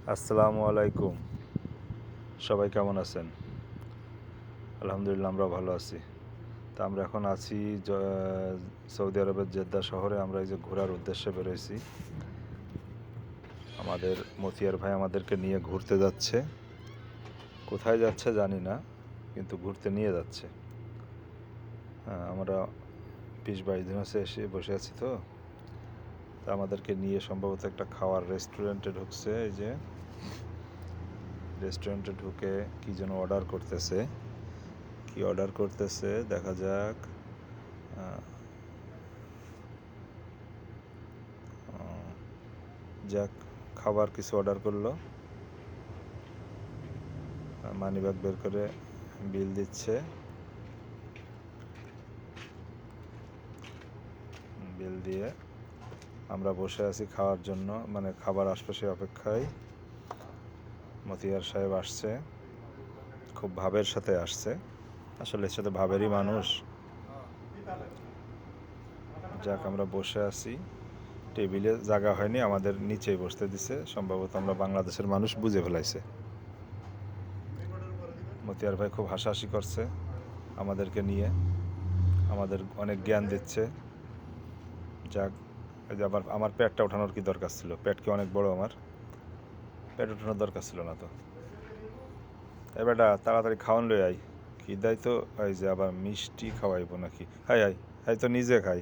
আসসালামু আলাইকুম। সবাই কেমন আছেন? আলহামদুলিল্লাহ আমরাও ভালো আছি। তা আমরা এখন আছি সৌদি আরবের জেদ্দা শহরে। আমরা এই যে ঘোরার উদ্দেশ্যে বেরোইছি। আমাদের মতিয়ার ভাই আমাদেরকে নিয়ে ঘুরতে যাচ্ছে। কোথায় যাচ্ছে জানি না, কিন্তু ঘুরতে নিয়ে যাচ্ছে। হ্যাঁ, আমরা 20-22 দিন হচ্ছে এসে বসে আছি তো। তা আমাদেরকে নিয়ে সম্ভবত একটা খাওয়ার রেস্টুরেন্টে ঢুকছে। এই যে রেস্টুরেন্টে ঢুকে কী যেন অর্ডার করতেছে। কি অর্ডার করতেছে দেখা যাক। যাক, খাবার কিছু অর্ডার করলো। মানিব্যাগ বের করে বিল দিচ্ছে। বিল দিয়ে আমরা বসে আছি খাওয়ার জন্য, মানে খাবার আশপাশে অপেক্ষায়। মতিয়ার সাহেব আসছে, খুব ভাবের সাথে আসছে। আসলে এর সাথে ভাবেরই মানুষ। যাক, আমরা বসে আছি। টেবিলে জায়গা হয়নি, আমাদের নিচেই বসতে দিছে। সম্ভবত আমরা বাংলাদেশের মানুষ বুঝে ফেলাইছে। মতিয়ার ভাই খুব হাসাহাসি করছে আমাদেরকে নিয়ে, আমাদের অনেক জ্ঞান দিচ্ছে। যাক, এই যে আবার আমার পেটটা ওঠানোর কি দরকার ছিল? পেট কি অনেক বড় আমার? পেট ওঠানোর দরকার ছিল না তো। এ বেটা, তাড়াতাড়ি খাওয়ান লই আই। খিদাই তো। এই যে আবার মিষ্টি খাওয়াইবো নাকি? হাই হাই হাই, তো নিজে খাই।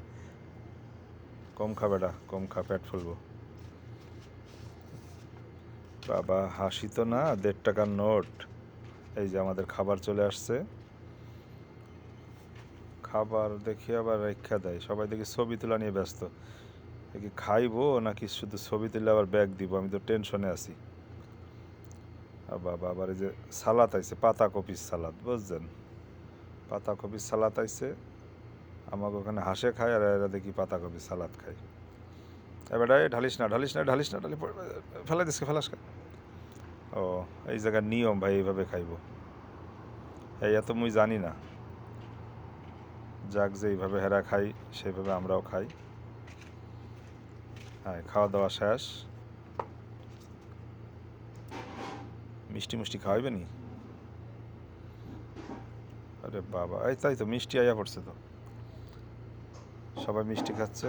কম খা বেটা, কম খা, পেট ফুলবো। বাবা, হাসি তো না, 1.5 টাকার নোট। এই যে আমাদের খাবার চলে আসছে। খাবার দেখি আবার রেখা দেয়। সবাই দেখি ছবি তোলা নিয়ে ব্যস্ত। কি খাইবো নাকি শুধু ছবি তুলে আবার ব্যাগ দিব? আমি তো টেনশনে আছি। বাবা, আবার এই যে সালাদ আইছে, পাতাকপির সালাদ, বুঝছেন? পাতাকপির সালাদ আইছে। আমাকে ওখানে হাঁসে খায়, আর এরা দেখি পাতাকপির সালাদ খায়। এবার ঢালিস না, ঢালিস না, ঢালিস না, ঢালি ফেলাই দিস, ফেলাস। ও, এই জায়গার নিয়ম ভাই, এইভাবে খাইব। এই এত মুই জানি না। যাক, যে এইভাবে হেরা খাই সেইভাবে আমরাও খাই। হ্যাঁ, খাওয়া দাওয়া শেষ। মিষ্টি মিষ্টি খাওয়াইবে নি? আরে বাবা, এই তাই তো মিষ্টি আইয়া পড়ছে তো। সবাই মিষ্টি খাচ্ছে।